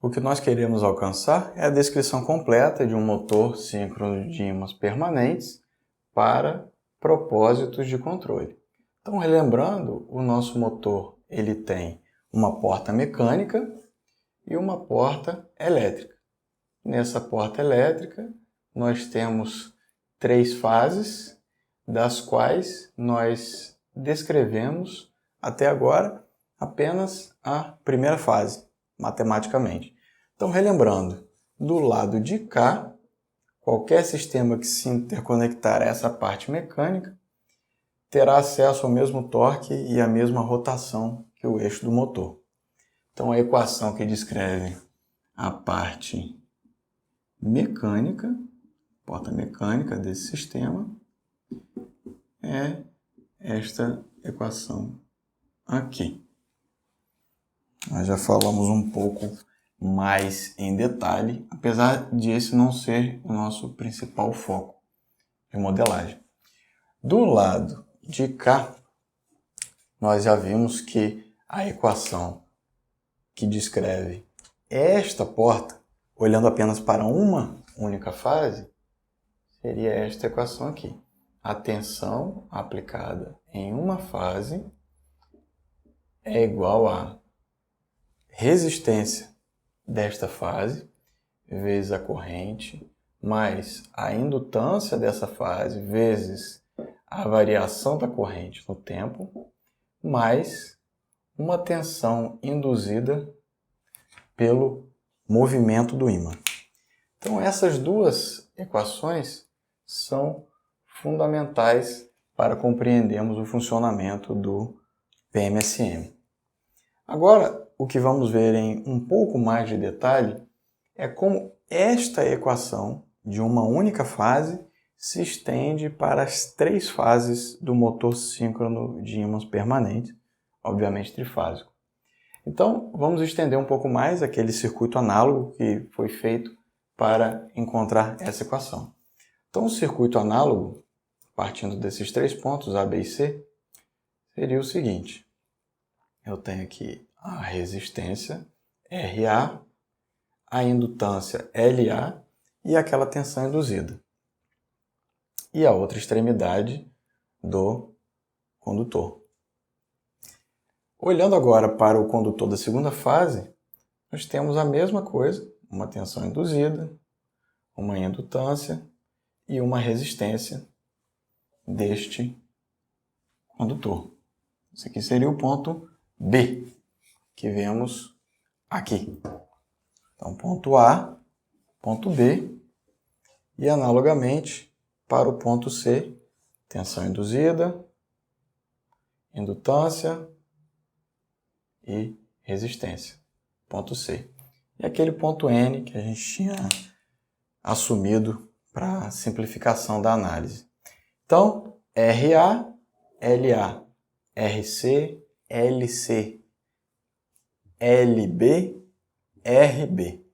O que nós queremos alcançar é a descrição completa de um motor síncrono de ímãs permanentes para propósitos de controle. Então, relembrando, o nosso motor ele tem uma porta mecânica e uma porta elétrica. Nessa porta elétrica, nós temos 3 fases, das quais nós descrevemos até agora apenas a primeira fase, matematicamente. Então, relembrando, do lado de cá, qualquer sistema que se interconectar a essa parte mecânica terá acesso ao mesmo torque e à mesma rotação que o eixo do motor. Então, a equação que descreve a parte mecânica, porta mecânica desse sistema, é esta equação aqui. Nós já falamos um pouco mais em detalhe, apesar de esse não ser o nosso principal foco de modelagem. Do lado de cá, nós já vimos que a equação que descreve esta porta, olhando apenas para uma única fase, seria esta equação aqui. A tensão aplicada em uma fase é igual a resistência desta fase vezes a corrente mais a indutância dessa fase vezes a variação da corrente no tempo mais uma tensão induzida pelo movimento do ímã. Então, essas duas equações são fundamentais para compreendermos o funcionamento do PMSM. Agora, o que vamos ver em um pouco mais de detalhe é como esta equação de uma única fase se estende para as 3 fases do motor síncrono de ímãs permanentes, obviamente trifásico. Então, vamos estender um pouco mais aquele circuito análogo que foi feito para encontrar essa equação. Então, o circuito análogo, partindo desses 3 pontos, A, B e C, seria o seguinte. Eu tenho aqui a resistência, RA, a indutância, LA, e aquela tensão induzida. E a outra extremidade do condutor. Olhando agora para o condutor da segunda fase, nós temos a mesma coisa, uma tensão induzida, uma indutância e uma resistência deste condutor. Esse aqui seria o ponto B, que vemos aqui. Então, ponto A, ponto B, e analogamente para o ponto C, tensão induzida, indutância e resistência, ponto C. E aquele ponto N que a gente tinha assumido para simplificação da análise. Então, RA, LA, RC, LC, LB, RB.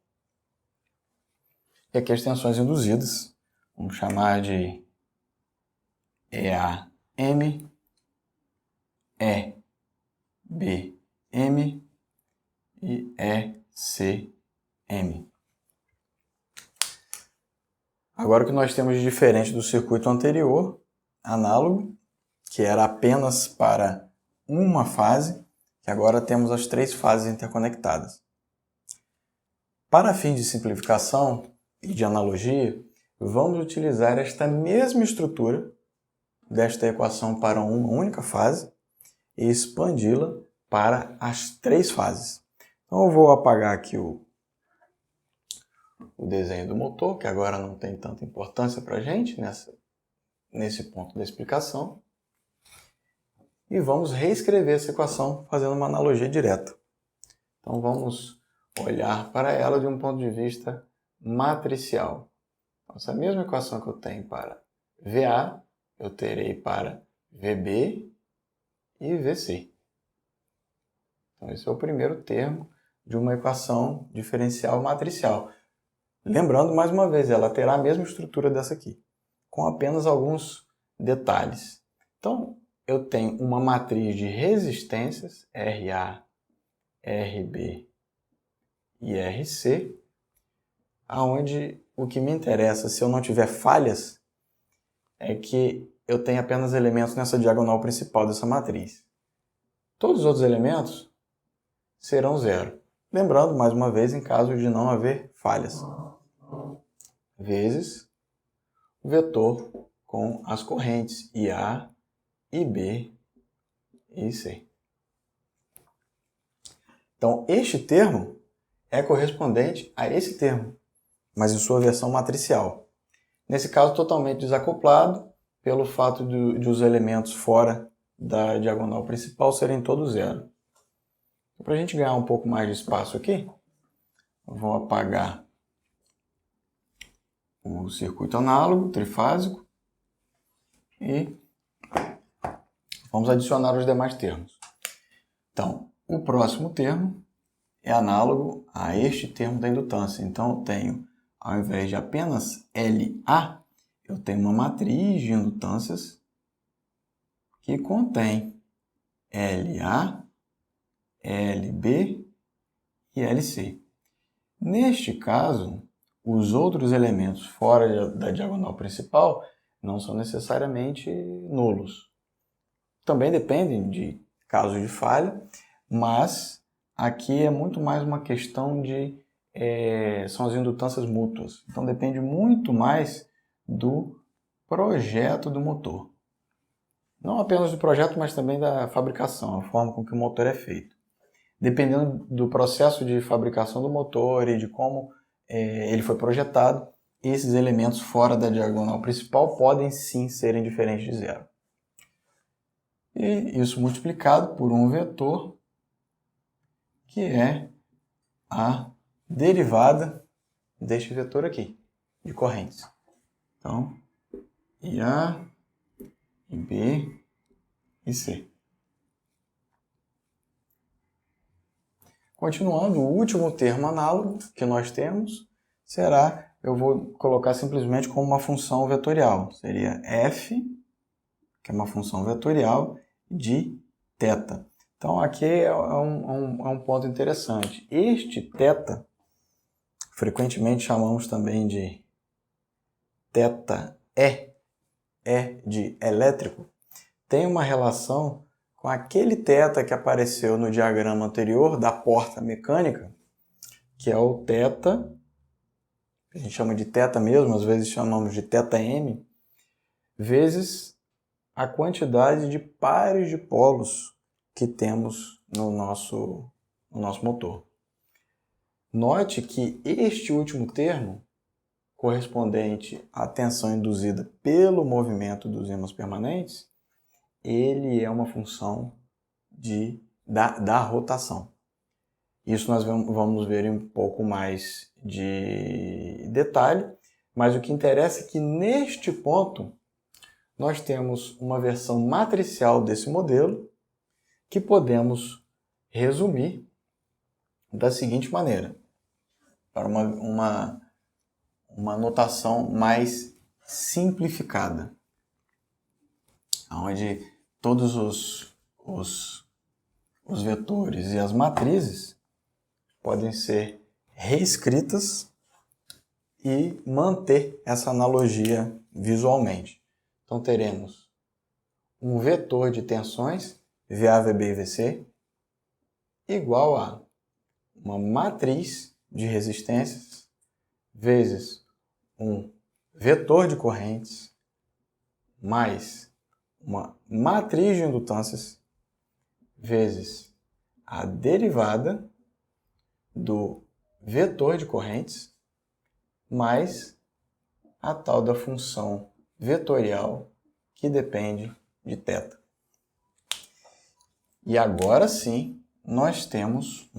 E aqui as tensões induzidas, vamos chamar de EAM, EBM e ECM. Agora o que nós temos de diferente do circuito anterior, análogo, que era apenas para uma fase, que agora temos as 3 fases interconectadas. Para fins de simplificação e de analogia, vamos utilizar esta mesma estrutura desta equação para uma única fase e expandi-la para as 3 fases. Então eu vou apagar aqui o desenho do motor, que agora não tem tanta importância para a gente nesse ponto da explicação. E vamos reescrever essa equação fazendo uma analogia direta. Então vamos olhar para ela de um ponto de vista matricial. Então, essa mesma equação que eu tenho para VA, eu terei para VB e VC. Então esse é o primeiro termo de uma equação diferencial matricial. Lembrando, mais uma vez, ela terá a mesma estrutura dessa aqui, com apenas alguns detalhes. Então, eu tenho uma matriz de resistências, RA, RB e RC, aonde o que me interessa, se eu não tiver falhas, é que eu tenho apenas elementos nessa diagonal principal dessa matriz. Todos os outros elementos serão zero. Lembrando, mais uma vez, em caso de não haver falhas. Vezes o vetor com as correntes IA, IB e IC. Então, este termo é correspondente a esse termo, mas em sua versão matricial. Nesse caso, totalmente desacoplado, pelo fato de os elementos fora da diagonal principal serem todos zero. Para a gente ganhar um pouco mais de espaço aqui, eu vou apagar o circuito análogo, trifásico, e vamos adicionar os demais termos. Então, o próximo termo é análogo a este termo da indutância. Então, eu tenho, ao invés de apenas LA, eu tenho uma matriz de indutâncias que contém LA, LB e LC. Neste caso, os outros elementos fora da diagonal principal não são necessariamente nulos. Também dependem de casos de falha, mas aqui é muito mais uma questão de... são as indutâncias mútuas. Então depende muito mais do projeto do motor. Não apenas do projeto, mas também da fabricação, a forma com que o motor é feito. Dependendo do processo de fabricação do motor e de como ele foi projetado, esses elementos fora da diagonal principal podem sim serem diferentes de zero. E isso multiplicado por um vetor, que é a derivada deste vetor aqui, de correntes. Então, IA, IB e C. Continuando, o último termo análogo que nós temos será, eu vou colocar simplesmente como uma função vetorial. Seria f, que é uma função vetorial, de θ. Então aqui é um ponto interessante. Este θ, frequentemente chamamos também de θe, de elétrico, tem uma relação com aquele θ que apareceu no diagrama anterior da porta mecânica, que é o θ, que a gente chama de θ mesmo, às vezes chamamos de θm, vezes a quantidade de pares de polos que temos no nosso motor. Note que este último termo, correspondente à tensão induzida pelo movimento dos ímãs permanentes, ele é uma função da rotação. Isso nós vamos ver em um pouco mais de detalhe, mas o que interessa é que neste ponto nós temos uma versão matricial desse modelo que podemos resumir da seguinte maneira, para uma notação mais simplificada, onde todos os vetores e as matrizes podem ser reescritas e manter essa analogia visualmente. Então teremos um vetor de tensões, VA, VB e VC, igual a uma matriz de resistências vezes um vetor de correntes mais uma matriz de indutâncias vezes a derivada do vetor de correntes mais a tal da função vetorial que depende de θ. E agora sim, nós temos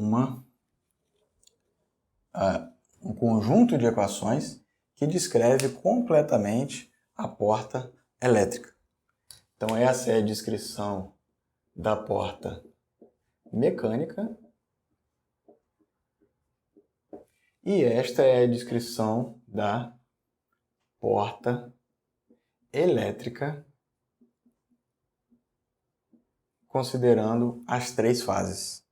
um conjunto de equações que descreve completamente a porta elétrica. Então essa é a descrição da porta mecânica e esta é a descrição da porta elétrica, considerando as três fases.